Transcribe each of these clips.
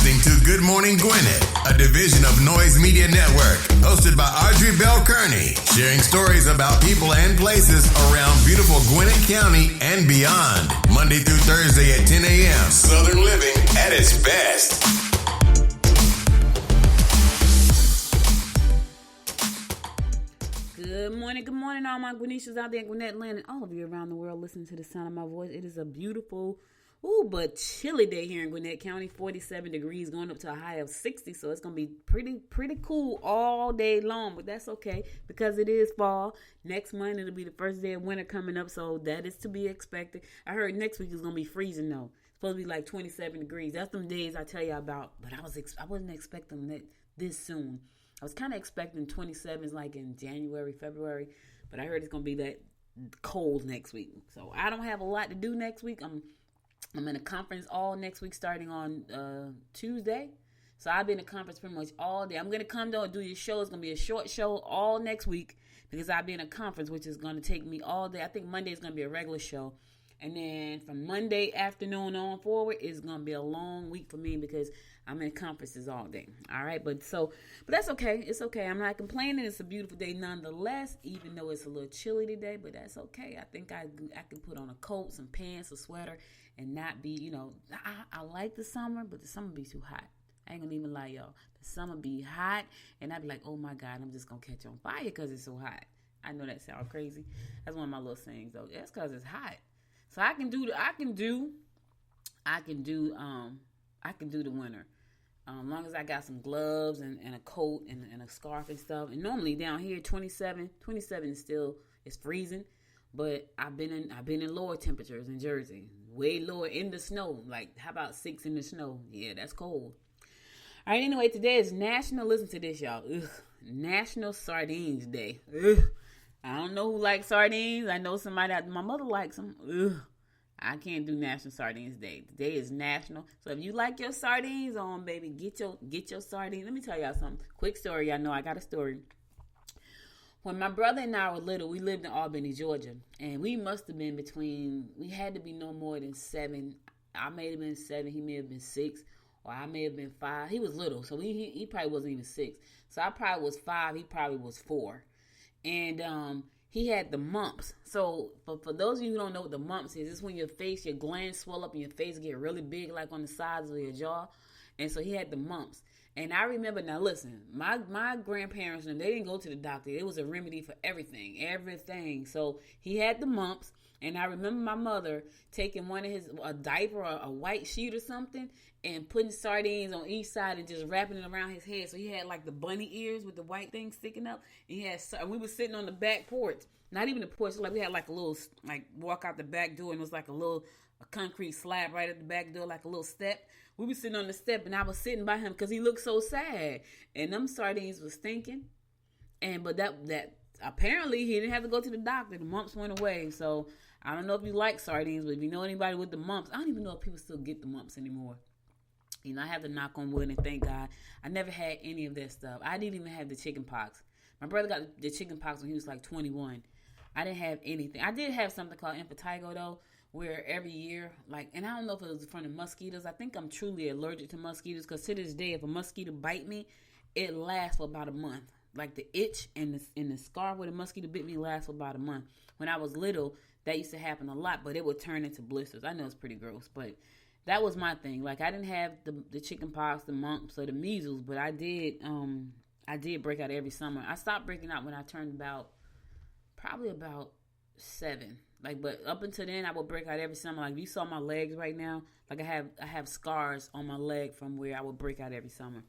listening to Good Morning Gwinnett, a division of Noise Media Network, hosted by Audrey Bell Kearney, sharing stories about people and places around beautiful Gwinnett County and beyond. Monday through Thursday at 10 a.m. Southern living at its best. Good morning, all my Gwinnetians out there in Gwinnett land and all of you around the world listening to the sound of my voice. It is a beautiful, but chilly day here in Gwinnett County, 47 degrees, going up to a high of 60, so it's going to be pretty cool all day long, but that's okay because it is fall. Next month, it'll be the first day of winter coming up, so that is to be expected. I heard next week is going to be freezing, though. It's supposed to be like 27 degrees. That's them days I tell you about, but I wasn't expecting that this soon. I was kind of expecting 27s like in January, February, but I heard it's going to be that cold next week. So I don't have a lot to do next week. I'm in a conference all next week starting on Tuesday. So I'll be in a conference pretty much all day. I'm going to come though and do your show. It's going to be a short show all next week because I'll be in a conference, which is going to take me all day. I think Monday is going to be a regular show. And then from Monday afternoon on forward, it's going to be a long week for me because I'm in conferences all day. All right. But that's okay. It's okay. I'm not complaining. It's a beautiful day nonetheless, even though it's a little chilly today, but that's okay. I think I can put on a coat, some pants, a sweater, and not be, I like the summer, but the summer be too hot. I ain't gonna even lie, y'all. The summer be hot, and I'd be like, oh my God, I'm just gonna catch on fire because it's so hot. I know that sounds crazy. That's one of my little sayings, though. That's because it's hot. So I can do the winter. As long as I got some gloves and a coat and a scarf and stuff. And normally down here, 27 is freezing. But I've been in lower temperatures in Jersey, way lower in the snow. Like, how about 6 in the snow? Yeah, that's cold. All right, anyway, today is listen to this, y'all. National Sardines Day. I don't know who likes sardines. I know somebody my mother likes them. I can't do National Sardines Day. Today is national. So if you like your sardines on, baby, get your sardines. Let me tell y'all something. Quick story. Y'all know I got a story. When my brother and I were little, we lived in Albany, Georgia. And we must have been we had to be no more than 7. I may have been 7. He may have been 6. Or I may have been 5. He was little. So he probably wasn't even 6. So I probably was 5. He probably was 4. And he had the mumps. So for those of you who don't know what the mumps is, it's when your glands swell up and your face get really big, like on the sides of your jaw. And so he had the mumps. And I remember, now listen, my grandparents, they didn't go to the doctor. It was a remedy for everything. So he had the mumps. And I remember my mother taking a diaper or a white sheet or something and putting sardines on each side and just wrapping it around his head. So he had like the bunny ears with the white thing sticking up. And we were sitting on the back porch, not even the porch, like we had like a little, like walk out the back door and it was like a concrete slab right at the back door, like a little step. We were sitting on the step and I was sitting by him because he looked so sad. And them sardines was stinking. But that apparently he didn't have to go to the doctor. The mumps went away. So I don't know if you like sardines, but if you know anybody with the mumps, I don't even know if people still get the mumps anymore. I have to knock on wood and thank God. I never had any of that stuff. I didn't even have the chicken pox. My brother got the chicken pox when he was like 21. I didn't have anything. I did have something called impetigo, though, where every year, and I don't know if it was from the mosquitoes. I think I'm truly allergic to mosquitoes because to this day, if a mosquito bite me, it lasts for about a month. Like the itch and the scar where the mosquito bit me lasts for about a month. When I was little, that used to happen a lot, but it would turn into blisters. I know it's pretty gross, but that was my thing. Like, I didn't have the chicken pox, the mumps, or the measles, but I did break out every summer. I stopped breaking out when I turned probably about 7. But up until then, I would break out every summer. Like, if you saw my legs right now, I have scars on my leg from where I would break out every summer.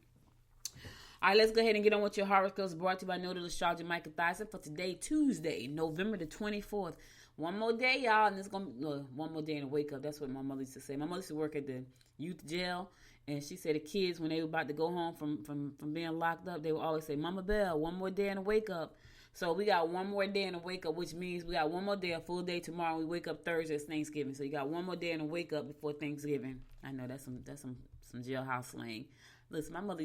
All right, let's go ahead and get on with your horoscopes brought to you by Noted Astrologer Micah Thyssen for today, Tuesday, November the 24th. One more day, y'all, and it's going to be one more day and a wake up. That's what my mother used to say. My mother used to work at the youth jail, and she said the kids, when they were about to go home from being locked up, they would always say, Mama Bell, one more day and a wake up. So we got one more day and a wake up, which means we got one more day, a full day tomorrow. We wake up Thursday, it's Thanksgiving. So you got one more day and a wake up before Thanksgiving. I know that's some jailhouse slang. Listen, my mother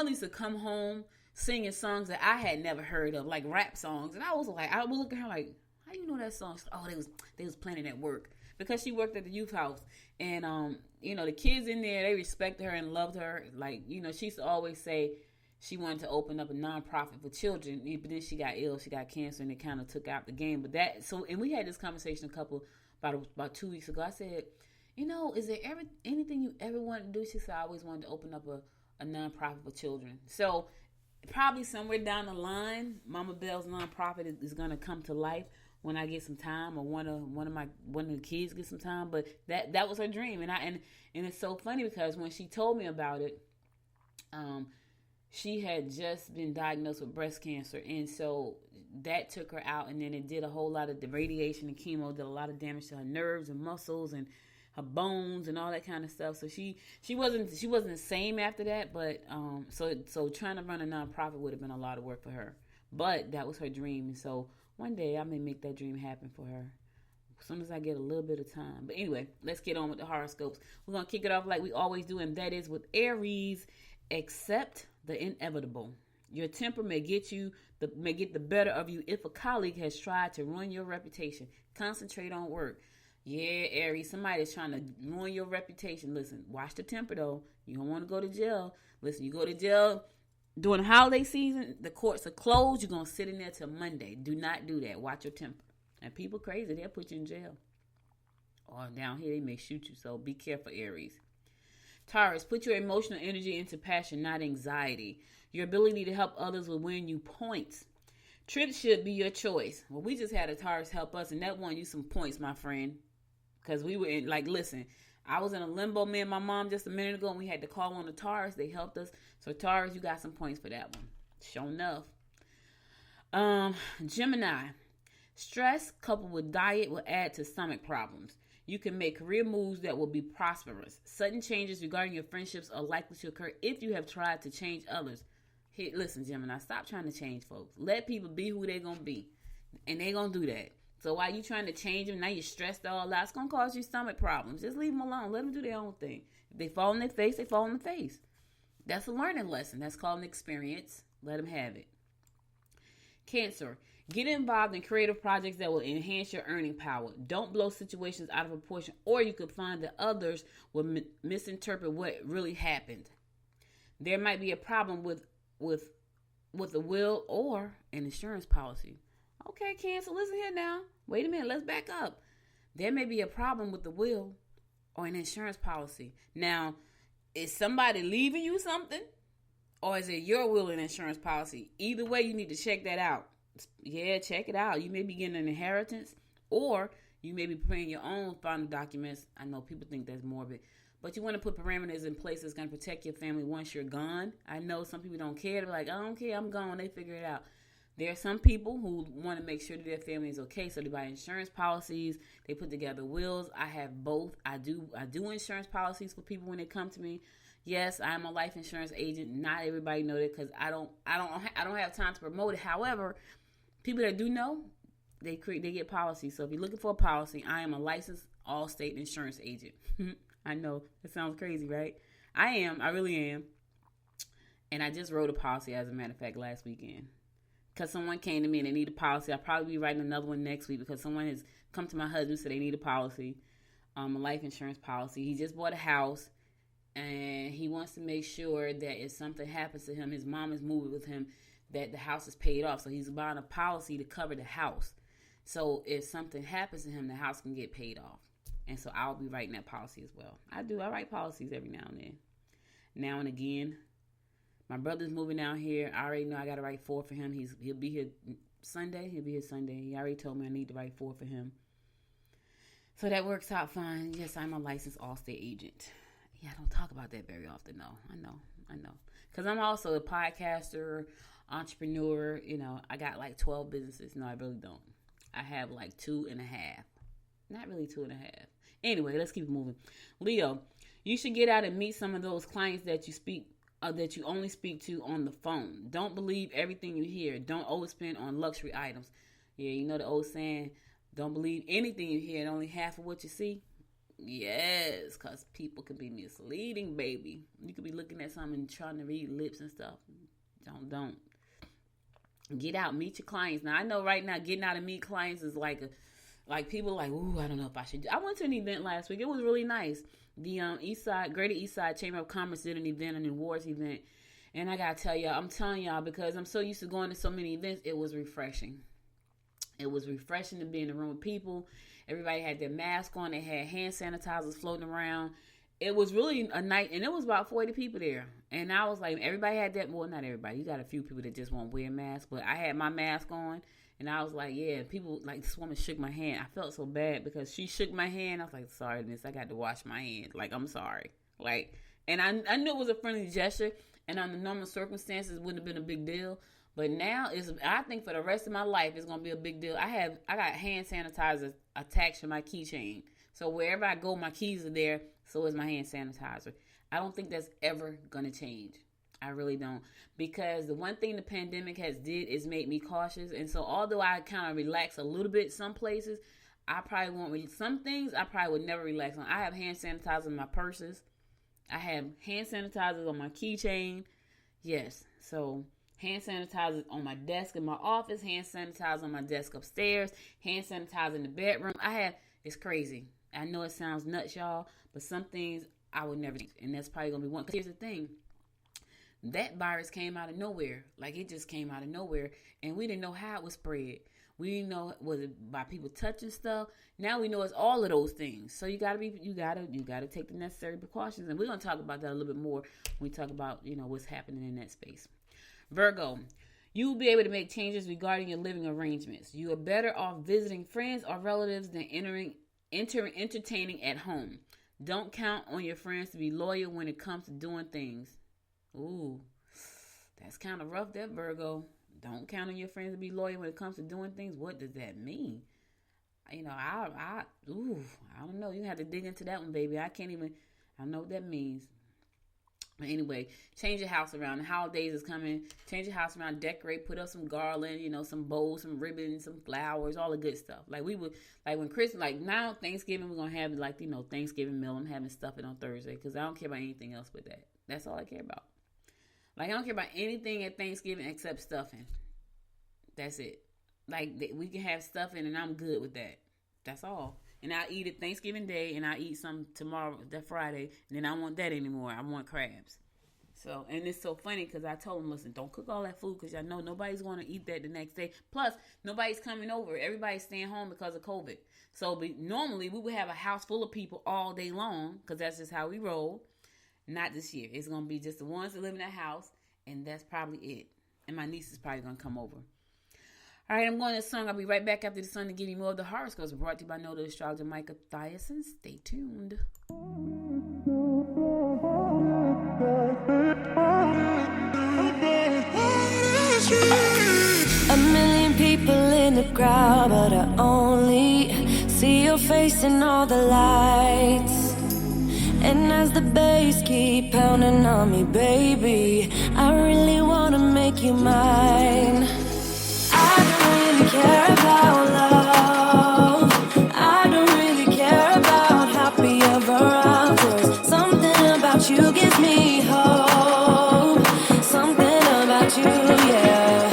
used to come home singing songs that I had never heard of, like rap songs. And I would look at her like, how you know that song? Oh, they was playing it at work. because she worked at the youth house. And, the kids in there, they respected her and loved her. Like, she used to always say she wanted to open up a nonprofit for children. But then she got ill. She got cancer, and it kind of took out the game. And we had this conversation about 2 weeks ago. I said, is there anything you ever wanted to do? She said, I always wanted to open up a nonprofit for children. So probably somewhere down the line, Mama Bell's nonprofit is going to come to life when I get some time, or one of the kids get some time. But that was her dream, and it's so funny because when she told me about it, she had just been diagnosed with breast cancer, and so that took her out, and then it did a whole lot of the radiation and chemo did a lot of damage to her nerves and muscles and her bones and all that kind of stuff. So she wasn't the same after that, but so trying to run a nonprofit would have been a lot of work for her. But that was her dream, and so one day I may make that dream happen for her as soon as I get a little bit of time. But anyway, let's get on with the horoscopes. We're gonna kick it off like we always do, and that is with Aries. Accept the inevitable. Your temper may get the better of you if a colleague has tried to ruin your reputation. Concentrate on work. Yeah, Aries, somebody's trying to ruin your reputation. Listen, watch the temper though. You don't want to go to jail. Listen, you go to jail during the holiday season, the courts are closed. You're going to sit in there till Monday. Do not do that. Watch your temper. And people crazy, they'll put you in jail. Or down here, they may shoot you. So be careful, Aries. Taurus, put your emotional energy into passion, not anxiety. Your ability to help others will win you points. Trips should be your choice. Well, we just had a Taurus help us, and that won you some points, my friend. Because we were in, listen, I was in a limbo, me and my mom, just a minute ago, and we had to call on the Taurus. They helped us. So, Taurus, you got some points for that one. Sure enough. Gemini, stress coupled with diet will add to stomach problems. You can make career moves that will be prosperous. Sudden changes regarding your friendships are likely to occur if you have tried to change others. Hey, listen, Gemini, stop trying to change folks. Let people be who they're going to be. And they're going to do that. So while you trying to change them, now you're stressed all out. It's going to cause you stomach problems. Just leave them alone. Let them do their own thing. If they fall on their face, they fall on the face. That's a learning lesson. That's called an experience. Let them have it. Cancer. Get involved in creative projects that will enhance your earning power. Don't blow situations out of proportion, or you could find that others will misinterpret what really happened. There might be a problem with a will or an insurance policy. Okay, Cancer, listen here now. Wait a minute, let's back up. There may be a problem with the will or an insurance policy. Now, is somebody leaving you something? Or is it your will and insurance policy? Either way, you need to check that out. Yeah, check it out. You may be getting an inheritance, or you may be preparing your own final documents. I know people think that's morbid, but you want to put parameters in place that's going to protect your family once you're gone. I know some people don't care. They're like, I don't care, I'm gone. They figure it out. There are some people who want to make sure that their family is okay, so they buy insurance policies. They put together wills. I have both. I do insurance policies for people when they come to me. Yes, I'm a life insurance agent. Not everybody know that because I don't have time to promote it. However, people that do know, they get policies. So if you're looking for a policy, I am a licensed all-state insurance agent. I know it sounds crazy, right? I am. I really am. And I just wrote a policy, as a matter of fact, last weekend. Because someone came to me and they need a policy. I'll probably be writing another one next week because someone has come to my husband and said they need a policy, a life insurance policy. He just bought a house and he wants to make sure that if something happens to him, his mom is moving with him, that the house is paid off. So he's buying a policy to cover the house. So if something happens to him, the house can get paid off. And so I'll be writing that policy as well. I write policies every now and then. Now and again. My brother's moving down here. I already know I got to write 4 for him. He'll be here Sunday. He already told me I need to write 4 for him. So that works out fine. Yes, I'm a licensed all-state agent. Yeah, I don't talk about that very often, though. I know. Because I'm also a podcaster, entrepreneur. I got like 12 businesses. No, I really don't. I have like 2.5. Not really 2.5. Anyway, let's keep moving. Leo, you should get out and meet some of those clients that you only speak to on the phone. Don't believe everything you hear. Don't overspend on luxury items. Yeah, you know the old saying, don't believe anything you hear and only half of what you see. Yes, because people can be misleading, baby. You could be looking at something and trying to read lips and stuff. Don't. Get out, meet your clients. Now, I know right now getting out and meet clients is like Like people like, ooh, I don't know if I should. I went to an event last week. It was really nice. The Greater East Side Chamber of Commerce did an event, an awards event. And I gotta tell y'all, I'm telling y'all, because I'm so used to going to so many events, it was refreshing. It was refreshing to be in the room with people. Everybody had their mask on. They had hand sanitizers floating around. It was really a night, and it was about 40 people there. And I was like, everybody had that. Well, not everybody. You got a few people that just won't wear masks, but I had my mask on. And I was like, yeah, people, like, this woman shook my hand. I felt so bad because she shook my hand. I was like, sorry, miss, I got to wash my hand. Like, I'm sorry. Like, and I knew it was a friendly gesture, and under normal circumstances, it wouldn't have been a big deal. But now, I think for the rest of my life, it's going to be a big deal. I got hand sanitizer attached to my keychain. So wherever I go, my keys are there. So is my hand sanitizer. I don't think that's ever going to change. I really don't. Because the one thing the pandemic has did is made me cautious. And so although I kind of relax a little bit some places, I probably won't. Some things I probably would never relax on. I have hand sanitizer in my purses. I have hand sanitizers on my keychain. Yes. So hand sanitizer on my desk in my office. Hand sanitizer on my desk upstairs. Hand sanitizer in the bedroom. It's crazy. I know it sounds nuts, y'all. But some things I would never do. And that's probably going to be one. Because here's the thing. That virus came out of nowhere. Like, it just came out of nowhere. And we didn't know how it was spread. We didn't know, was it by people touching stuff? Now we know it's all of those things. So you gotta take the necessary precautions. And we're gonna talk about that a little bit more when we talk about, what's happening in that space. Virgo, you will be able to make changes regarding your living arrangements. You are better off visiting friends or relatives than entertaining at home. Don't count on your friends to be loyal when it comes to doing things. Ooh, that's kind of rough, that Virgo. Don't count on your friends to be loyal when it comes to doing things. What does that mean? I don't know. You have to dig into that one, baby. I don't know what that means. But anyway, change your house around. The holidays is coming. Change your house around, decorate, put up some garland, some bowls, some ribbons, some flowers, all the good stuff. Like when Christmas, like now Thanksgiving, we're going to have Thanksgiving meal. I'm having stuffing on Thursday because I don't care about anything else but that. That's all I care about. Like, I don't care about anything at Thanksgiving except stuffing. That's it. Like, we can have stuffing, and I'm good with that. That's all. And I eat it Thanksgiving Day, and I eat some tomorrow, that Friday, and then I want that anymore. I want crabs. So, and it's so funny because I told them, listen, don't cook all that food because I know nobody's going to eat that the next day. Plus, nobody's coming over. Everybody's staying home because of COVID. So, normally, we would have a house full of people all day long because that's just how we roll. Not this year. It's going to be just the ones that live in that house, and that's probably it. And my niece is probably going to come over. All right, I'm going to the song. I'll be right back after the song to give you more of the horoscopes. Brought to you by Noted Astrologer Micah Thiason. Stay tuned. A million people in the crowd, but I only see your face in all the lights. And as the bass keep pounding on me, baby, I really wanna make you mine. I don't really care about love. I don't really care about happy ever after. Something about you gives me hope. Something about you, yeah.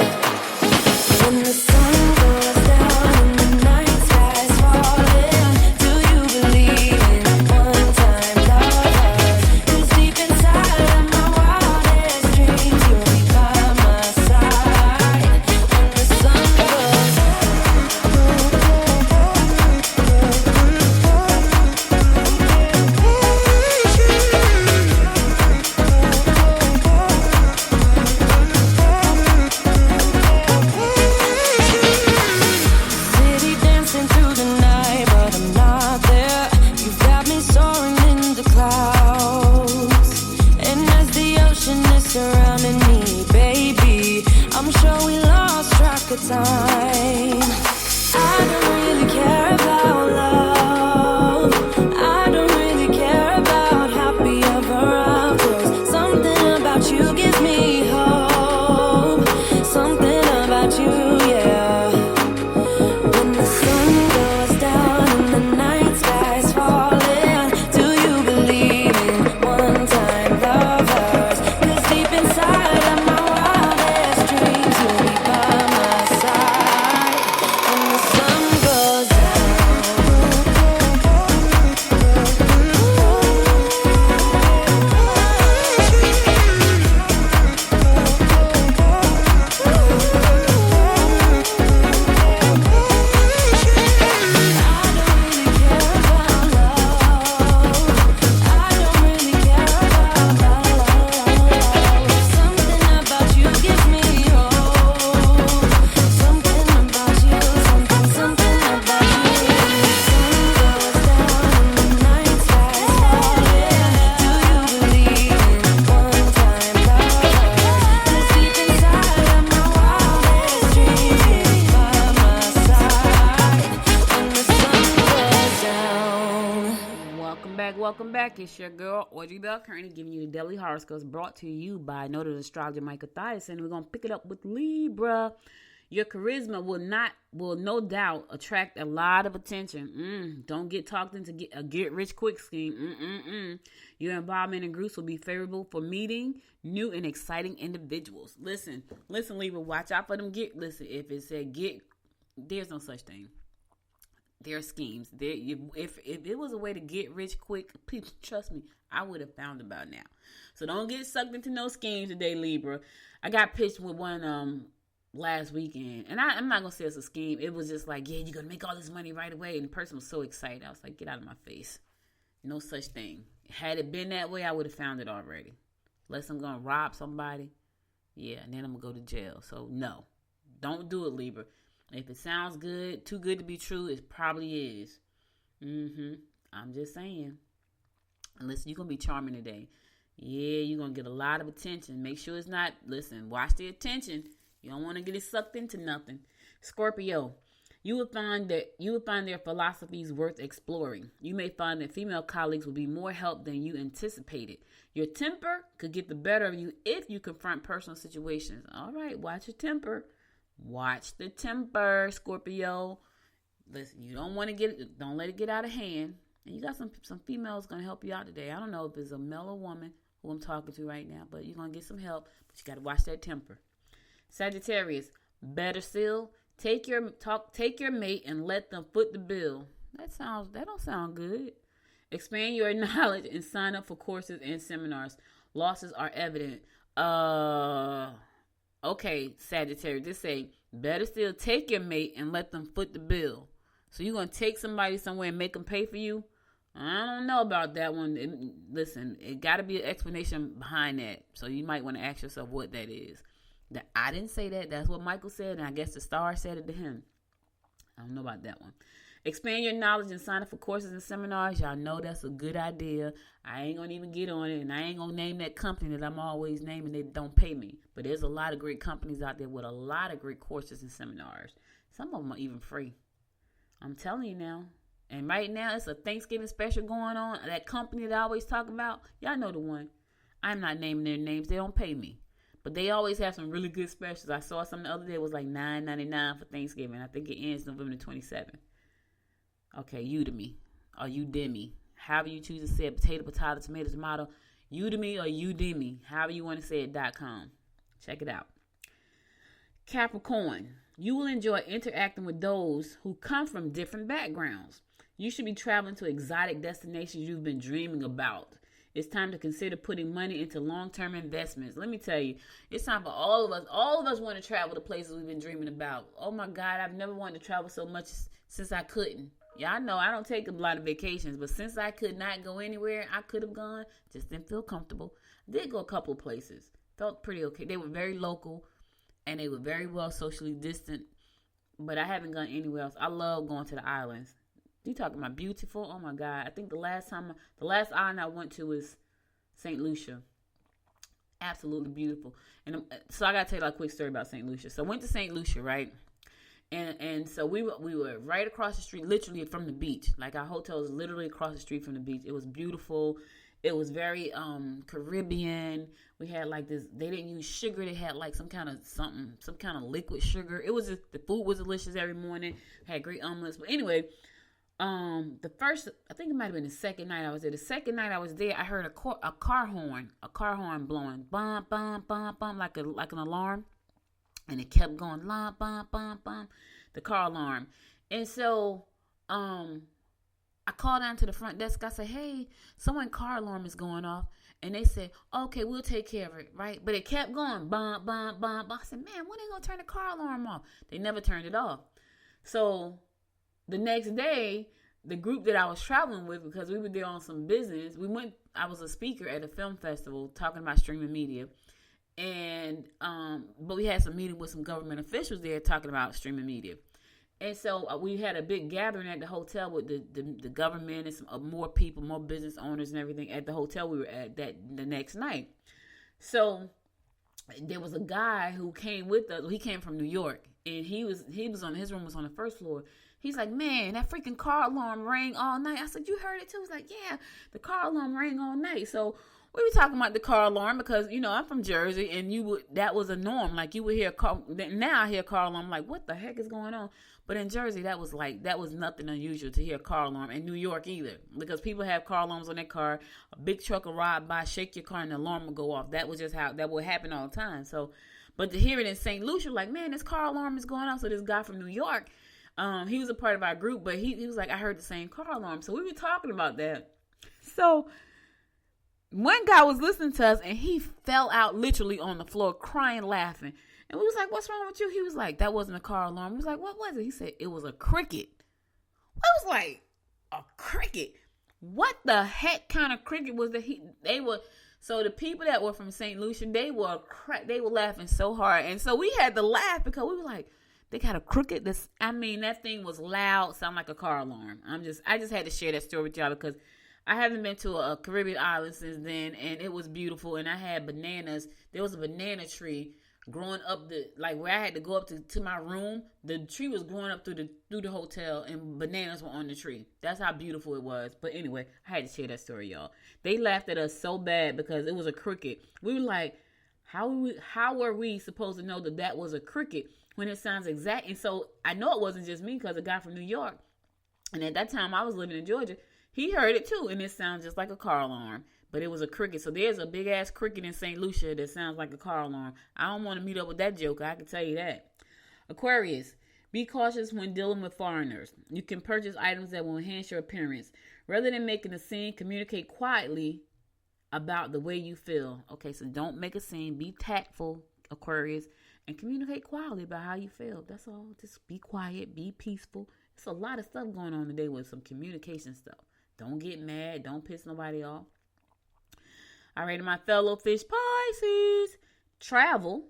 When the sun goes down and the night sky's falling, do you believe in one time love? 'Cause deep inside of my wildest dreams, you'll be by my side. When the sun goes city dancing through the night, but I'm not there. You've got me soaring in the clouds, and as the ocean is surrounding me, baby, I'm sure we lost track of time. I don't really care about love. I don't really care about happy ever after. Something about you gives me hope. Something about you, yeah. When the sun goes down and the night sky's falling, do you believe in one-time lovers? 'Cause deep inside of my wildest dreams, you'll be by my side. welcome back. It's your girl, Audrey Bell Kearney, giving you the daily horoscopes brought to you by noted astrologer Michael Thias. And we're going to pick it up with Libra. Your charisma will no doubt attract a lot of attention. Don't get talked into a get-rich-quick scheme. Your involvement in groups will be favorable for meeting new and exciting individuals. Listen, Libra, watch out for them if it said there's no such thing. There are schemes. If it was a way to get rich quick, people, trust me, I would have found about now. So don't get sucked into no schemes today, Libra. I got pitched with one last weekend, and I'm not gonna say it's a scheme. It was just like, yeah, you're gonna make all this money right away, and the person was so excited. I was like, get out of my face. No such thing. Had it been that way, I would have found it already. Unless I'm gonna rob somebody, yeah, and then I'm gonna go to jail. So no, don't do it, Libra. If it sounds good, too good to be true, it probably is. I'm just saying. Listen, you're going to be charming today. Yeah, you're going to get a lot of attention. Make sure it's not, watch the attention. You don't want to get it sucked into nothing. Scorpio, you will find their philosophies worth exploring. You may find that female colleagues will be more help than you anticipated. Your temper could get the better of you if you confront personal situations. All right, watch your temper. Watch the temper, Scorpio. Listen, you don't let it get out of hand. And you got some females going to help you out today. I don't know if it's a male or woman who I'm talking to right now, but you're going to get some help. But you got to watch that temper. Sagittarius, better still, take your mate and let them foot the bill. That don't sound good. Expand your knowledge and sign up for courses and seminars. Losses are evident. Okay, Sagittarius, just say, better still, take your mate and let them foot the bill. So you're going to take somebody somewhere and make them pay for you? I don't know about that one. It got to be an explanation behind that. So you might want to ask yourself what that is. I didn't say that. That's what Michael said, and I guess the star said it to him. I don't know about that one. Expand your knowledge and sign up for courses and seminars. Y'all know that's a good idea. I ain't going to even get on it, and I ain't going to name that company that I'm always naming that don't pay me. But there's a lot of great companies out there with a lot of great courses and seminars. Some of them are even free. I'm telling you now. And right now, it's a Thanksgiving special going on. That company that I always talk about, y'all know the one. I'm not naming their names. They don't pay me. But they always have some really good specials. I saw some the other day. It was like $9.99 for Thanksgiving. I think it ends November the 27th. Okay, Udemy or Udemy. However you choose to say it. Potato, tomato. Udemy or Udemy. However you want to say it, .com. Check it out. Capricorn. You will enjoy interacting with those who come from different backgrounds. You should be traveling to exotic destinations you've been dreaming about. It's time to consider putting money into long-term investments. Let me tell you, it's time for all of us. All of us want to travel to places we've been dreaming about. Oh my God, I've never wanted to travel so much since I couldn't. Yeah, I know I don't take a lot of vacations, but since I could not go anywhere I could have gone, just didn't feel comfortable. I did go a couple of places. Felt pretty okay. They were very local, and they were very well socially distant, but I haven't gone anywhere else. I love going to the islands. You talking about beautiful? Oh my God. I think the last island I went to was St. Lucia. Absolutely beautiful. And so I got to tell you a quick story about St. Lucia. So I went to St. Lucia, right? And so we were right across the street, literally from the beach. Like our hotel was literally across the street from the beach. It was beautiful. It was very Caribbean. We had like this. They didn't use sugar. They had like some kind of liquid sugar. It was just, the food was delicious every morning. Had great omelets. But anyway, I think it might have been the second night I was there. The second night I was there, I heard a car horn blowing, bum bum bum bum, like an alarm, and it kept going, bum bum bum bum, the car alarm. And so, I called down to the front desk. I said, "Hey, someone's car alarm is going off," and they said, "Okay, we'll take care of it, right?" But it kept going, bum bum bum bum. I said, "Man, when are they gonna turn the car alarm off?" They never turned it off. So the next day, the group that I was traveling with, because we were there on some business, I was a speaker at a film festival talking about streaming media. And, but we had some meeting with some government officials there talking about streaming media. And so we had a big gathering at the hotel with the government and some more people, more business owners and everything at the hotel we were at the next night. So there was a guy who came with us. He came from New York, and he was on, his room was on the first floor. He's like, man, that freaking car alarm rang all night. I said, you heard it too? He's like, yeah, the car alarm rang all night. So we were talking about the car alarm because, I'm from Jersey, and that was a norm. Like, you would hear a car. Now I hear a car alarm. I'm like, what the heck is going on? But in Jersey, that was nothing unusual to hear a car alarm. In New York either, because people have car alarms on their car. A big truck will ride by, shake your car, and the alarm will go off. That was just how that would happen all the time. So, but to hear it in St. Lucia, like, man, this car alarm is going off. So this guy from New York, he was a part of our group, but he was like, I heard the same car alarm. So we were talking about that. So one guy was listening to us, and he fell out literally on the floor crying, laughing. And we was like, what's wrong with you? He was like, that wasn't a car alarm. We was like, what was it? He said, it was a cricket. I was like, a cricket? What the heck kind of cricket was that? So the people that were from St. Lucia, they were laughing so hard. And so we had to laugh because we were like, they got a cricket. That thing was loud, sound like a car alarm. I just had to share that story with y'all because I haven't been to a Caribbean island since then, and it was beautiful. And I had bananas. There was a banana tree growing up where I had to go up to my room. The tree was growing up through the hotel, and bananas were on the tree. That's how beautiful it was. But anyway, I had to share that story, y'all. They laughed at us so bad because it was a cricket. We were like, how were we supposed to know that was a cricket when it sounds exact? And so I know it wasn't just me because a guy from New York, and at that time I was living in Georgia, he heard it too, and it sounds just like a car alarm, but it was a cricket. So there's a big ass cricket in St. Lucia that sounds like a car alarm. I don't want to meet up with that joker, I can tell you that. Aquarius, be cautious when dealing with foreigners. You can purchase items that will enhance your appearance. Rather than making a scene, communicate quietly about the way you feel. Okay, so don't make a scene. Be tactful, Aquarius, and communicate quietly about how you feel. That's all. Just be quiet, be peaceful. There's a lot of stuff going on today with some communication stuff. Don't get mad. Don't piss nobody off. All right, my fellow fish Pisces, travel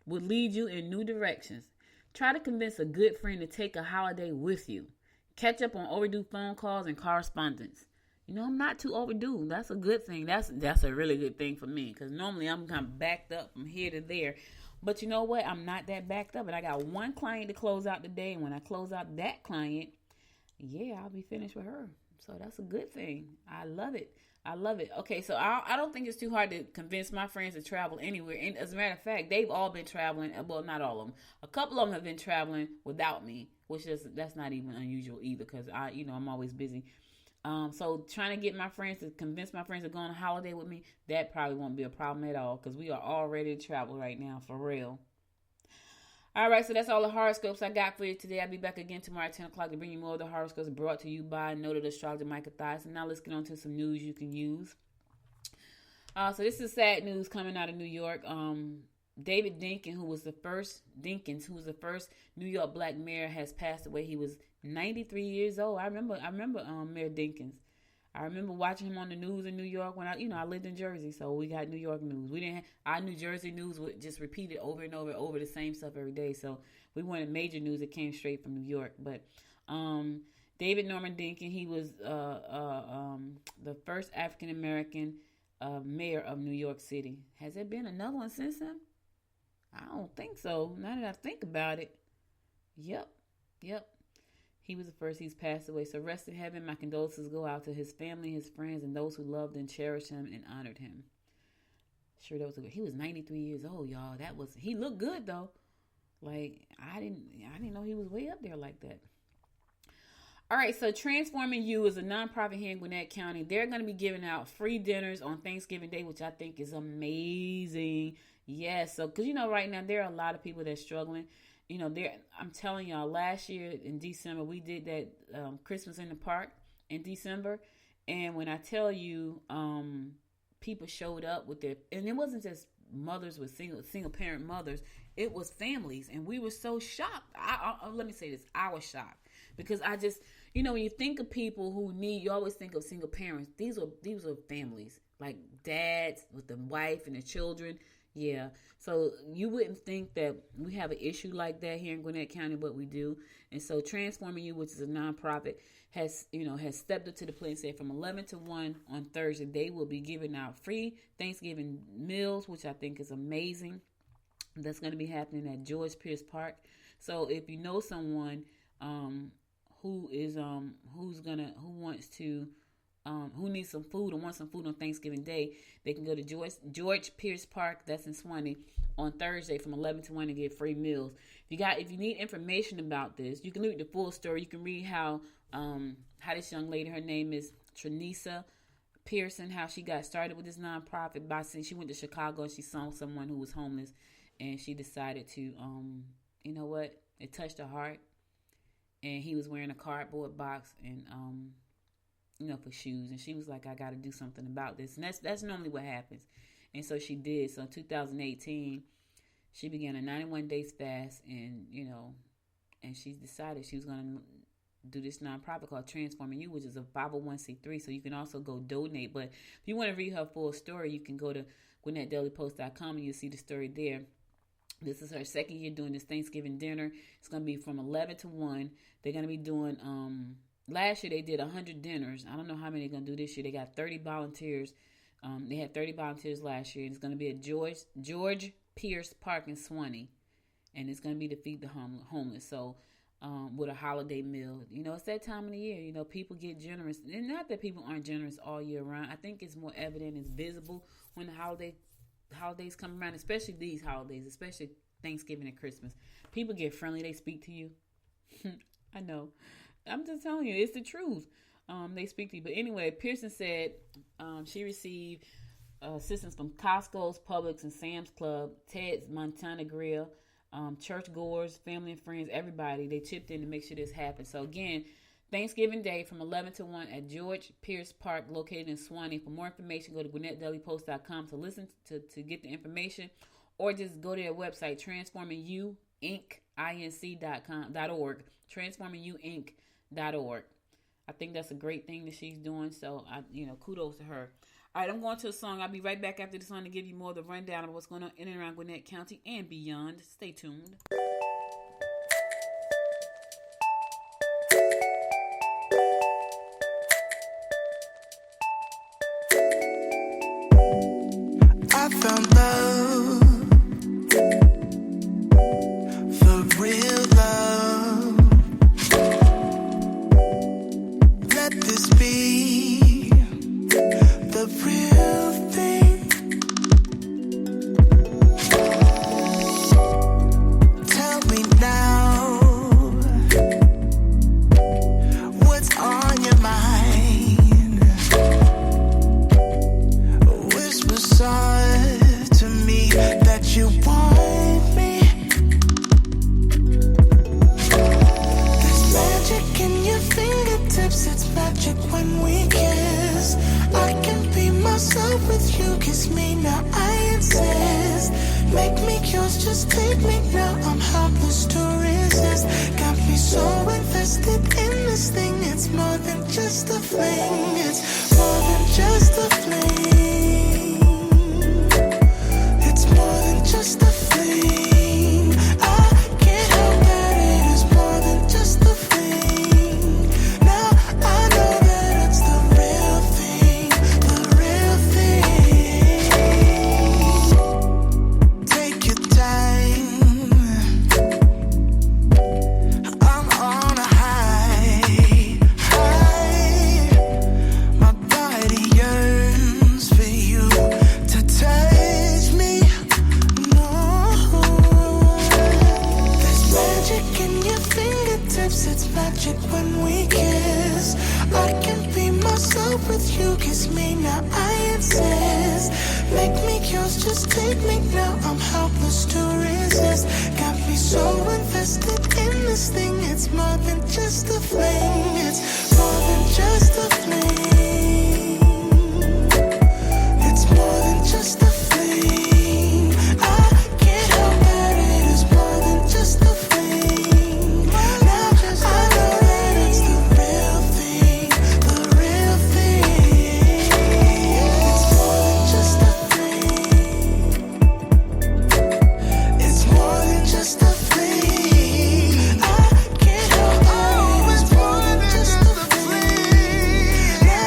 will lead you in new directions. Try to convince a good friend to take a holiday with you. Catch up on overdue phone calls and correspondence. I'm not too overdue. That's a good thing. That's a really good thing for me because normally I'm kind of backed up from here to there. But you know what? I'm not that backed up. And I got one client to close out today. And when I close out that client, I'll be finished with her. So that's a good thing. I love it. Okay, so I don't think it's too hard to convince my friends to travel anywhere. And as a matter of fact, they've all been traveling. Well, not all of them. A couple of them have been traveling without me, that's not even unusual either because I'm always busy. So trying to convince my friends to go on a holiday with me, that probably won't be a problem at all because we are all ready to travel right now for real. All right, so that's all the horoscopes I got for you today. I'll be back again tomorrow at 10 o'clock to bring you more of the horoscopes brought to you by noted astrologer Micah Thies. And now let's get on to some news you can use. So this is sad news coming out of New York. David Dinkins, who was the first New York black mayor, has passed away. He was 93 years old. I remember Mayor Dinkins. I remember watching him on the news in New York when I lived in Jersey, so we got New York news. We didn't our New Jersey news would just repeat it over and over the same stuff every day. So we wanted major news that came straight from New York. But David Norman Dinkins, he was the first African American mayor of New York City. Has there been another one since him? I don't think so. Now that I think about it, yep. He was the first. He's passed away. So rest in heaven. My condolences go out to his family, his friends, and those who loved and cherished him and honored him. Sure, that was he was 93 years old, y'all. He looked good though. Like I didn't know he was way up there like that. All right, so Transforming You is a nonprofit here in Gwinnett County. They're going to be giving out free dinners on Thanksgiving Day, which I think is amazing. Yes, so because right now there are a lot of people that's struggling. I'm telling y'all, last year in December, we did that Christmas in the Park in December. And when I tell you, people showed up with and it wasn't just mothers with single parent mothers, it was families. And we were so shocked. Let me say this, I was shocked. Because I just, when you think of people who you always think of single parents. These were families, like dads with the wife and the children. Yeah, so you wouldn't think that we have an issue like that here in Gwinnett County, but we do. And so Transforming You, which is a nonprofit, has stepped up to the plate and said from 11 to 1 on Thursday, they will be giving out free Thanksgiving meals, which I think is amazing. That's going to be happening at George Pierce Park. So if you know someone who needs some food or wants some food on Thanksgiving Day, they can go to George Pearson Park, that's in Suwanee, on Thursday from 11 to 1 and get free meals. If you need information about this, you can read the full story. You can read how this young lady, her name is Tranisa Pearson, how she got started with this nonprofit by saying she went to Chicago and she saw someone who was homeless, and she decided to, you know what, it touched her heart, and he was wearing a cardboard box and for shoes, and she was like, I got to do something about this, and that's normally what happens. And so she did. So in 2018, she began a 91 days fast, and she decided she was going to do this nonprofit called Transforming You, which is a 501c3. So you can also go donate. But if you want to read her full story, you can go to GwinnettDailyPost.com and you'll see the story there. This is her second year doing this Thanksgiving dinner. It's going to be from 11 to 1. They're going to be doing, last year they did 100 dinners. I don't know how many they're going to do this year. They got 30 volunteers. They had 30 volunteers last year. And it's going to be at George Pierce Park in Suwanee. And it's going to be to feed the homeless. So, with a holiday meal. It's that time of the year. People get generous. And not that people aren't generous all year round. I think it's more evident, it's visible when the holidays come around, especially these holidays, especially Thanksgiving and Christmas. People get friendly. They speak to you. I know. I'm just telling you, it's the truth. They speak to you. But anyway, Pearson said she received assistance from Costco's, Publix, and Sam's Club, Ted's Montana Grill, church goers, family and friends, everybody. They chipped in to make sure this happened. So again, Thanksgiving Day from 11 to 1 at George Pierce Park, located in Suwanee. For more information, go to GwinnettDailyPost.com to listen to get the information, or just go to their website, transformingyouinc.org, transformingyouinc.org. I think that's a great thing that she's doing. So kudos to her. All right, I'm going to a song. I'll be right back after the song to give you more of the rundown of what's going on in and around Gwinnett County and beyond. Stay tuned. I found love, for real love. Let this be the real thing. Tell me now, what's on your mind? Whisper soft to me that you want me. There's magic in your fingertips, it's magic when we kiss. I can be myself with you, kiss me now, I insist. Make me yours, just take me now, I'm helpless to resist. Got me so invested in this thing, it's more than just a fling. It's more than just a fling. It's more than just a fling. I can't help that it is more than just a fling. Now I know that it's the real thing, the real thing. Take your time, I'm on a high. My body yearns for you to touch me. No, there's magic in your fingertips, it's magic when we kiss. I can be myself with you, kiss me now, I insist. Make me yours, just take me now, I'm helpless to resist. Got me so invested in this thing, it's more than just a fling. It's more than just a fling. It's more than just a fling. I can't help that it is more than just a fling. Now I know that it's the real thing, the real thing. It's more than just a fling. It's more than just a fling. I can't help that it is more than just a fling. Now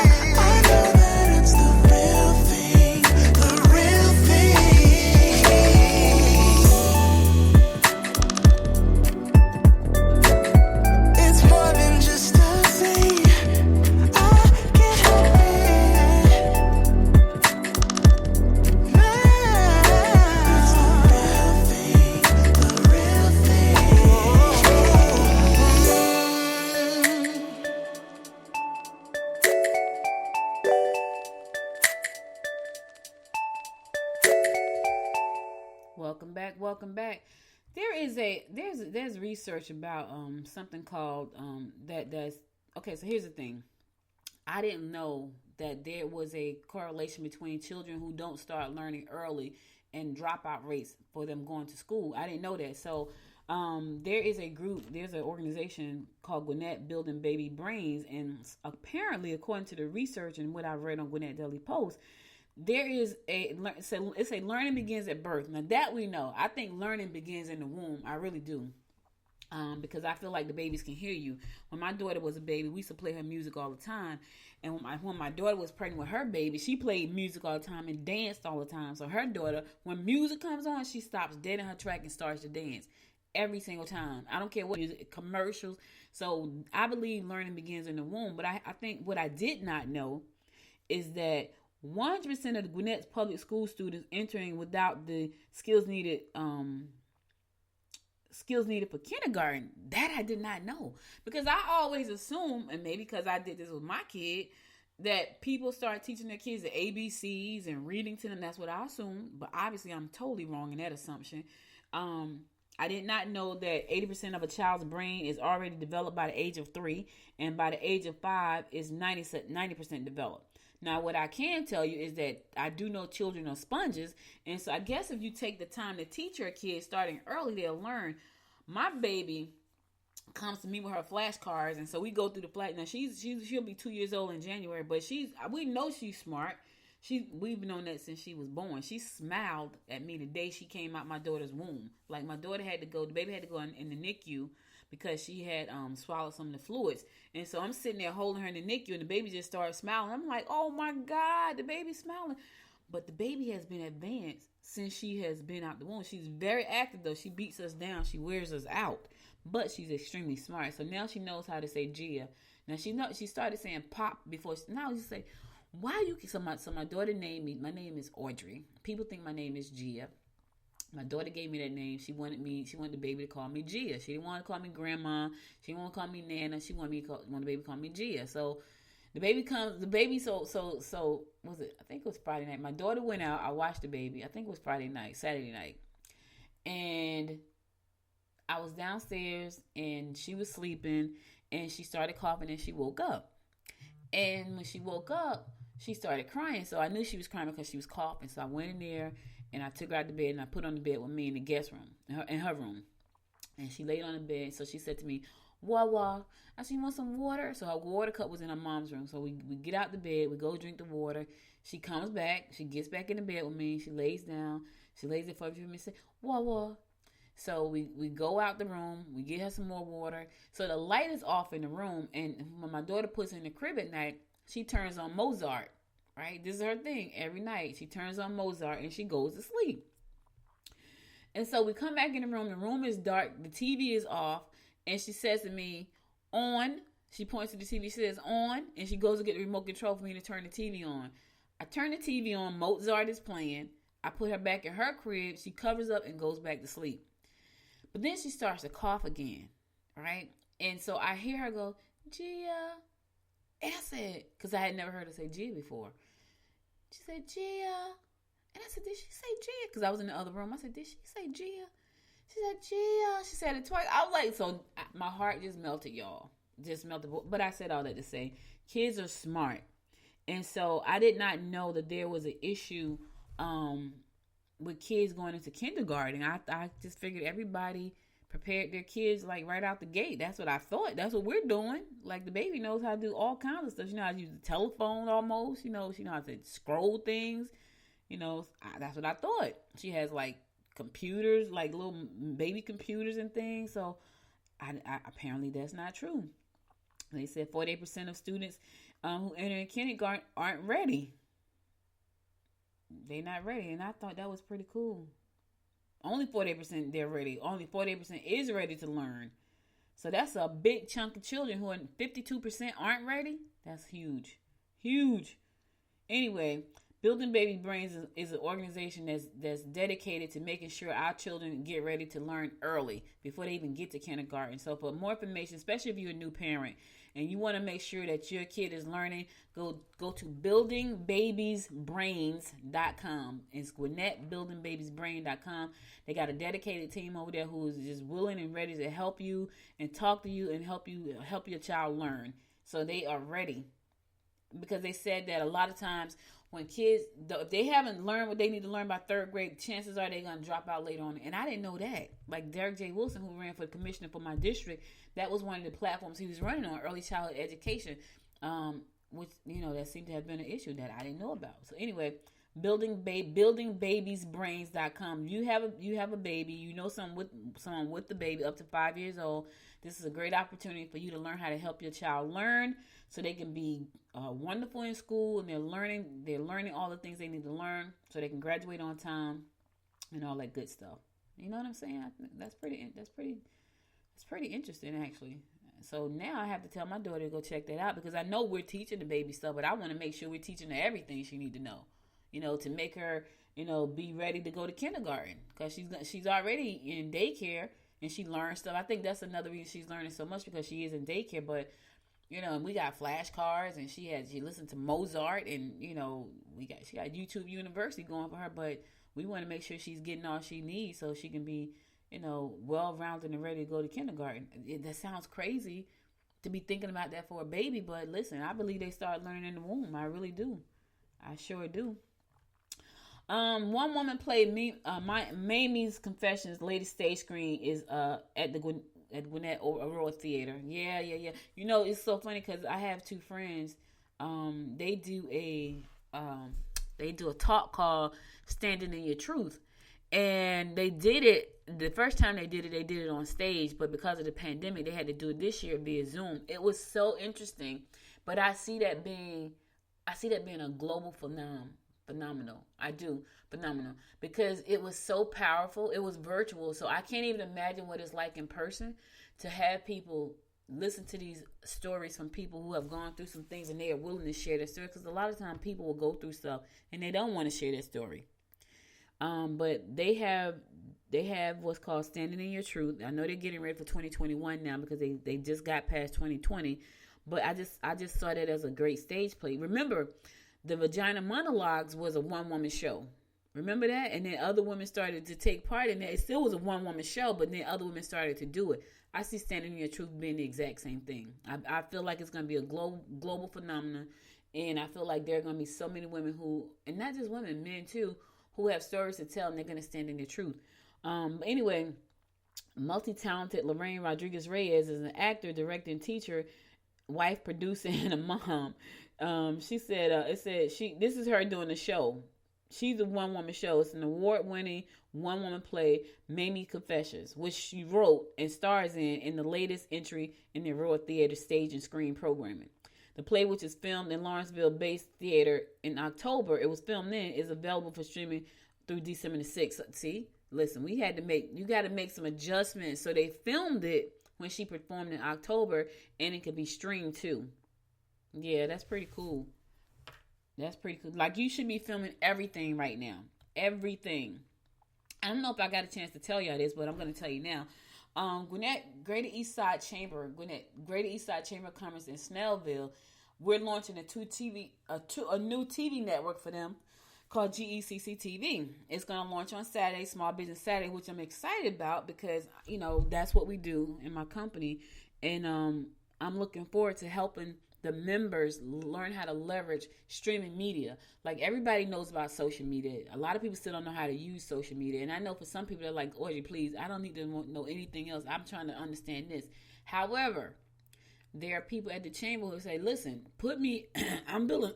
Welcome back. Welcome back. There's research about something called that's okay. So here's the thing. I didn't know that there was a correlation between children who don't start learning early and dropout rates for them going to school. I didn't know that. So there's an organization called Gwinnett Building Baby Brains, and apparently, according to the research and what I've read on Gwinnett Daily Post, there is it's a learning begins at birth. Now that we know, I think learning begins in the womb. I really do. Because I feel like the babies can hear you. When my daughter was a baby, we used to play her music all the time. And when my daughter was pregnant with her baby, she played music all the time and danced all the time. So her daughter, when music comes on, she stops dead in her track and starts to dance every single time. I don't care what music, commercials. So I believe learning begins in the womb. But I think what I did not know is that 100% of the Gwinnett's public school students entering without the skills needed for kindergarten, that I did not know, because I always assume, and maybe because I did this with my kid, that people start teaching their kids the ABCs and reading to them. That's what I assumed, but obviously I'm totally wrong in that assumption. I did not know that 80% of a child's brain is already developed by the age of 3, and by the age of 5 is 90% developed. Now, what I can tell you is that I do know children are sponges, and so I guess if you take the time to teach your kids starting early, they'll learn. My baby comes to me with her flashcards, and so we go through the flash. Now she'll be 2 years old in January, but we know she's smart. We've known that since she was born. She smiled at me the day she came out my daughter's womb. Like, my daughter the baby had to go in the NICU because she had swallowed some of the fluids. And so I'm sitting there holding her in the NICU, and the baby just started smiling. I'm like, oh my God, the baby's smiling. But the baby has been advanced since she has been out the womb. She's very active, though. She beats us down. She wears us out. But she's extremely smart. So now she knows how to say Gia. Now she started saying pop before. Now she say, why you? So my daughter named me. My name is Audrey. People think my name is Gia. My daughter gave me that name. She wanted the baby to call me Gia. She didn't want to call me Grandma. She didn't want to call me Nana. She wanted the baby to call me Gia. So so was it? I think it was Friday night. My daughter went out. I watched the baby. I think it was Saturday night. And I was downstairs and she was sleeping and she started coughing and she woke up. And when she woke up, she started crying. So I knew she was crying because she was coughing. So I went in there and I took her out the bed and I put her on the bed with me in the guest room, in her room. And she laid on the bed. So she said to me, Wawa, I said, you want some water? So her water cup was in her mom's room. So we get out the bed. We go drink the water. She comes back. She gets back in the bed with me. She lays down. She lays there for a few minutes and say, Wawa. So we go out the room. We get her some more water. So the light is off in the room. And when my daughter puts her in the crib at night, she turns on Mozart. Right? This is her thing. Every night she turns on Mozart and she goes to sleep. And so we come back in the room. The room is dark. The TV is off. And she says to me, on. She points to the TV. She says, on. And she goes to get the remote control for me to turn the TV on. I turn the TV on. Mozart is playing. I put her back in her crib. She covers up and goes back to sleep. But then she starts to cough again. Right? And so I hear her go, Gia. And I said, because I had never heard her say Gia before. She said, Gia. And I said, did she say Gia? Because I was in the other room. I said, did she say Gia? She said, Gia. She said it twice. I was like, so my heart just melted, y'all. Just melted. But I said all that to say, kids are smart. And so I did not know that there was an issue with kids going into kindergarten. I just figured everybody prepared their kids like right out the gate. That's what I thought. That's what we're doing. Like, the baby knows how to do all kinds of stuff. She knows how to use the telephone almost. She knows how to scroll things. That's what I thought. She has like computers, like little baby computers and things. So I apparently that's not true. They said 48% of students who enter in kindergarten aren't ready. They're not ready. And I thought that was pretty cool. Only 48% they're ready. Only 48% is ready to learn. So that's a big chunk of children who are 52% aren't ready. That's huge. Huge. Anyway, Building Baby Brains is an organization that's dedicated to making sure our children get ready to learn early before they even get to kindergarten. So for more information, especially if you're a new parent, and you want to make sure that your kid is learning, go to buildingbabiesbrains.com. It's Gwinnett, buildingbabiesbrain.com. They got a dedicated team over there who is just willing and ready to help you and talk to you and help your child learn. So they are ready, because they said that a lot of times when kids, if they haven't learned what they need to learn by third grade, chances are they're going to drop out later on. And I didn't know that. Like Derek J. Wilson, who ran for commissioner for my district, that was one of the platforms he was running on, early childhood education, which, that seemed to have been an issue that I didn't know about. So anyway, buildingbabiesbrains.com. You have a baby, someone with the baby up to 5 years old. This is a great opportunity for you to learn how to help your child learn, so they can be wonderful in school, and they're learning all the things they need to learn, so they can graduate on time and all that good stuff. You know what I'm saying? That's pretty interesting, actually. So now I have to tell my daughter to go check that out, because I know we're teaching the baby stuff, but I want to make sure we're teaching her everything she need to know, to make her, be ready to go to kindergarten, because she's already in daycare and she learns stuff. I think that's another reason she's learning so much, because she is in daycare. But and we got flashcards, and she listened to Mozart, and she got YouTube University going for her. But we want to make sure she's getting all she needs so she can be well-rounded and ready to go to kindergarten. That sounds crazy to be thinking about that for a baby, but listen, I believe they start learning in the womb. I really do. I sure do. One woman played Mamie's Confessions latest stage screen is at Gwinnett Aurora Theater. Yeah. It's so funny because I have two friends. They do a talk called Standing in Your Truth, and they did it. The first time they did it on stage, but because of the pandemic, they had to do it this year via Zoom. It was so interesting, but I see that being a global phenomenon. I do. Phenomenal. Because it was so powerful. It was virtual. So I can't even imagine what it's like in person to have people listen to these stories from people who have gone through some things and they are willing to share their story. Because a lot of times people will go through stuff and they don't want to share their story. But they have what's called Standing in Your Truth. I know they're getting ready for 2021 now, because they just got past 2020. But I just saw that as a great stage play. Remember, the Vagina Monologues was a one-woman show. Remember that? And then other women started to take part in that. It still was a one-woman show, but then other women started to do it. I see Standing in Your Truth being the exact same thing. I feel like it's going to be a global phenomenon, and I feel like there are going to be so many women who, and not just women, men too, who have stories to tell, and they're going to stand in their truth. Anyway, multi-talented Lorraine Rodriguez-Reyes is an actor, director, and teacher, wife, producer, and a mom. She said, this is her doing the show. She's a one-woman show. It's an award-winning one-woman play, Mamie Confessions, which she wrote and stars in the latest entry in the Aurora Theater stage and screen programming. The play, which is filmed in Lawrenceville-based theater in October, it was filmed then, is available for streaming through December the 6th. See? Listen, you got to make some adjustments. So they filmed it when she performed in October, and it could be streamed too. Yeah, that's pretty cool. Like, you should be filming everything right now. Everything. I don't know if I got a chance to tell y'all this, but I'm going to tell you now. Gwinnett Greater East Side Chamber of Commerce in Snellville, we're launching a new TV network for them called GECC TV. It's going to launch on Saturday, Small Business Saturday, which I'm excited about because, that's what we do in my company. And I'm looking forward to helping the members learn how to leverage streaming media. Like, everybody knows about social media. A lot of people still don't know how to use social media. And I know for some people, they're like, Audrey, please, I don't need to know anything else. I'm trying to understand this. However, there are people at the chamber who say, listen, put me, I'm building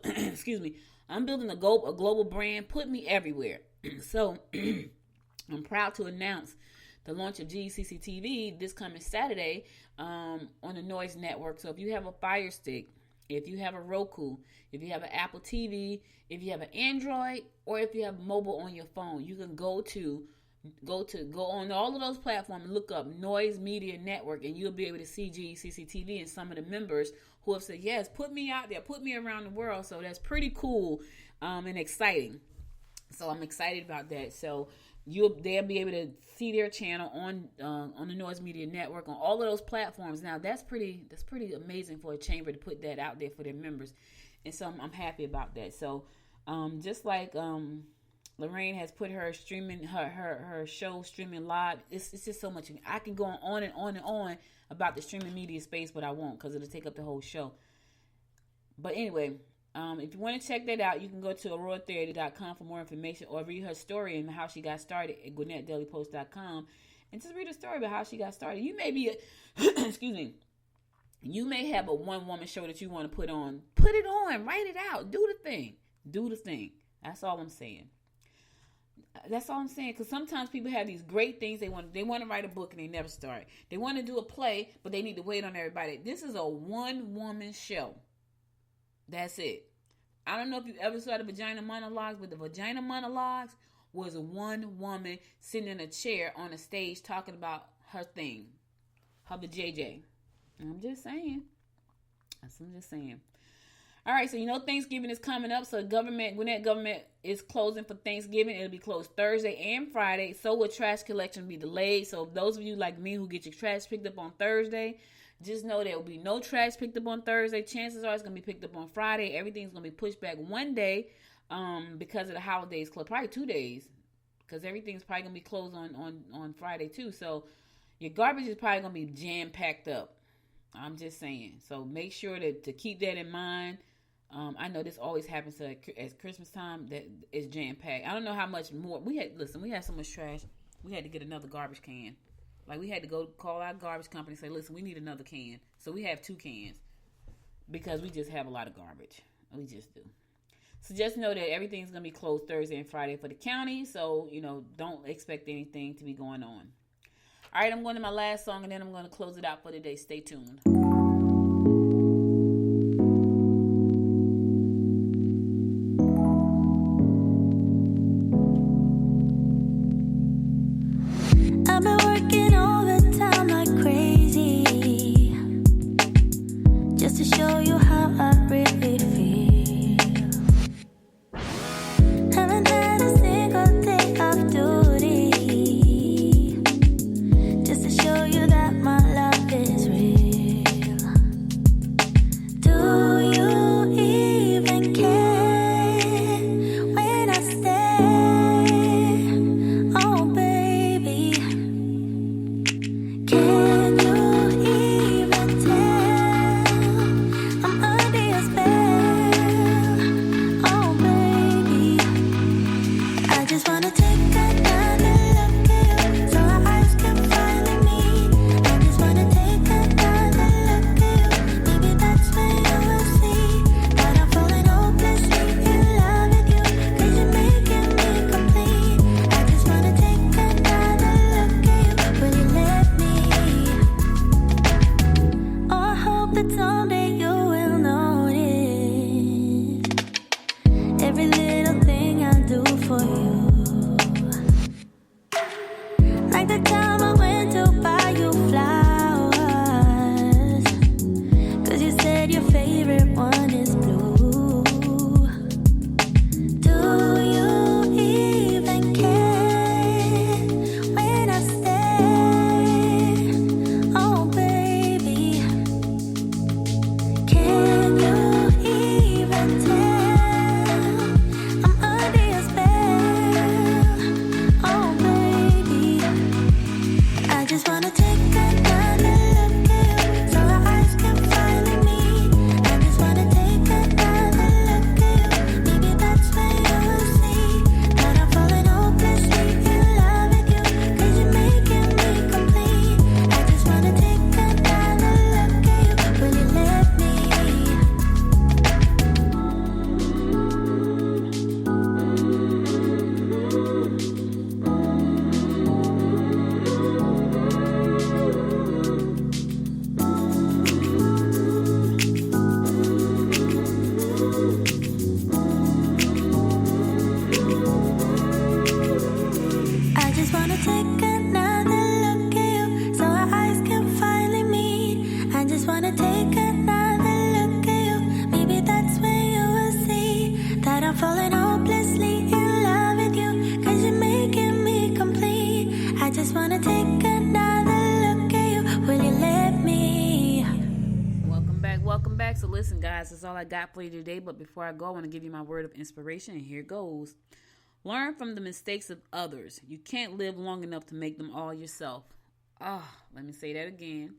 a global brand. Put me everywhere. So I'm proud to announce the launch of GECC TV this coming Saturday on the Noise Network. So if you have a Fire Stick, if you have a Roku, if you have an Apple TV, if you have an Android, or if you have mobile on your phone, you can go on all of those platforms and look up Noise Media Network, and you'll be able to see GECC TV and some of the members who have said, yes, put me out there, put me around the world. So that's pretty cool and exciting. So I'm excited about that. So they'll be able to see their channel on the Noise Media Network on all of those platforms. Now that's pretty amazing for a chamber to put that out there for their members, and so I'm happy about that. So just like Lorraine has put her streaming her show streaming live, it's just so much. I can go on and on and on about the streaming media space, but I won't because it'll take up the whole show. But anyway. If you want to check that out, you can go to auroratherapy.com for more information, or read her story and how she got started at GwinnettDailyPost.com, and just read a story about how she got started. You may be, excuse me, you may have a one-woman show that you want to put on. Put it on, write it out, do the thing. That's all I'm saying. Because sometimes people have these great things they want to write a book and they never start. They want to do a play, but they need to wait on everybody. This is a one-woman show. That's it. I don't know if you ever saw the Vagina Monologues, but the Vagina Monologues was one woman sitting in a chair on a stage talking about her thing, her JJ. I'm just saying. All right, so Thanksgiving is coming up, so Gwinnett government is closing for Thanksgiving. It'll be closed Thursday and Friday. So will trash collection be delayed. So those of you like me who get your trash picked up on Thursday, just know there will be no trash picked up on Thursday. Chances are it's going to be picked up on Friday. Everything's going to be pushed back one day because of the holidays. Probably 2 days because everything's probably going to be closed on Friday too. So your garbage is probably going to be jam-packed up. I'm just saying. So make sure to keep that in mind. I know this always happens at Christmas time that it's jam-packed. I don't know how much more. We had so much trash. We had to get another garbage can. Like, we had to go call our garbage company and say, listen, we need another can. So we have 2 cans because we just have a lot of garbage. We just do. So just know that everything's going to be closed Thursday and Friday for the county. So, don't expect anything to be going on. All right, I'm going to my last song, and then I'm going to close it out for today. Stay tuned. Just to show you that my love is real. listen, guys, that's all I got for you today. But before I go, I want to give you my word of inspiration, and here it goes. Learn from the mistakes of others. You can't live long enough to make them all yourself. Let me say that again.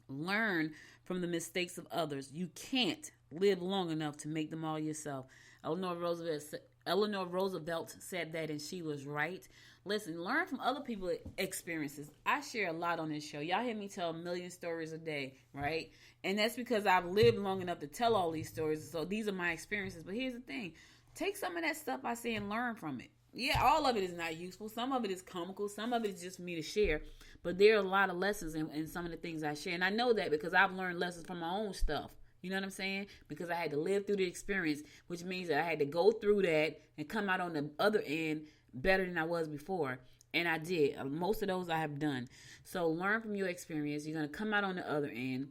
Learn from the mistakes of others. You can't live long enough to make them all yourself. Eleanor Roosevelt said that, and she was right. Listen, learn from other people's experiences. I share a lot on this show. Y'all hear me tell a million stories a day, right? And that's because I've lived long enough to tell all these stories. So these are my experiences. But here's the thing. Take some of that stuff I say and learn from it. Yeah, all of it is not useful. Some of it is comical. Some of it is just for me to share. But there are a lot of lessons in some of the things I share. And I know that because I've learned lessons from my own stuff. You know what I'm saying? Because I had to live through the experience, which means that I had to go through that and come out on the other end better than I was before. And I did. Most of those I have done. So learn from your experience. You're going to come out on the other end.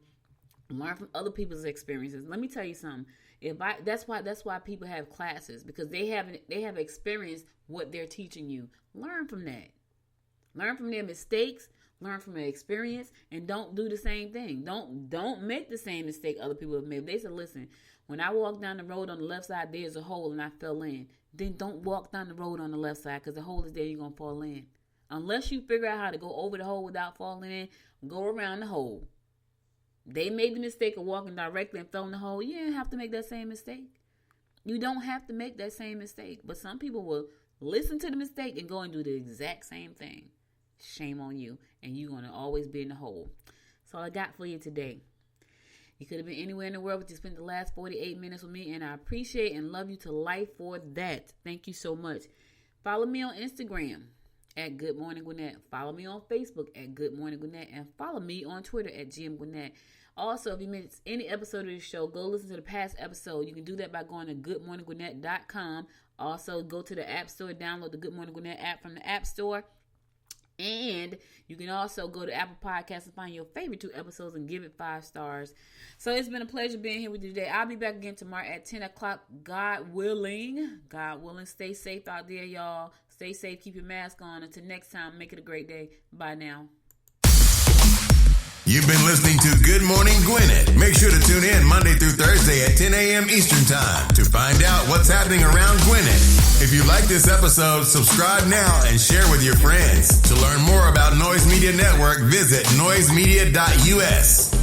Learn from other people's experiences. Let me tell you something. That's why people have classes, because they have experienced what they're teaching you. Learn from that. Learn from their mistakes. Learn from their experience, and don't do the same thing. Don't make the same mistake other people have made. They said, listen, when I walk down the road on the left side, there's a hole and I fell in. Then don't walk down the road on the left side, because the hole is there, you're going to fall in. Unless you figure out how to go over the hole without falling in, go around the hole. They made the mistake of walking directly and fell in the hole. You didn't have to make that same mistake. You don't have to make that same mistake. But some people will listen to the mistake and go and do the exact same thing. Shame on you. And you're going to always be in the hole. That's all I got for you today. You could have been anywhere in the world, but you spent the last 48 minutes with me, and I appreciate and love you to life for that. Thank you so much. Follow me on Instagram at Good Morning Gwinnett. Follow me on Facebook at Good Morning Gwinnett, and follow me on Twitter at GM Gwinnett. Also, if you missed any episode of the show, go listen to the past episode. You can do that by going to goodmorninggwinnett.com. Also, go to the App Store, download the Good Morning Gwinnett app from the App Store. And you can also go to Apple Podcasts and find your favorite 2 episodes and give it 5 stars. So it's been a pleasure being here with you today. I'll be back again tomorrow at 10 o'clock, God willing. God willing. Stay safe out there, y'all. Stay safe. Keep your mask on. Until next time, make it a great day. Bye now. You've been listening to Good Morning Gwinnett. Make sure to tune in Monday through Thursday at 10 a.m. Eastern Time to find out what's happening around Gwinnett. If you like this episode, subscribe now and share with your friends. To learn more about Noise Media Network, visit noisemedia.us.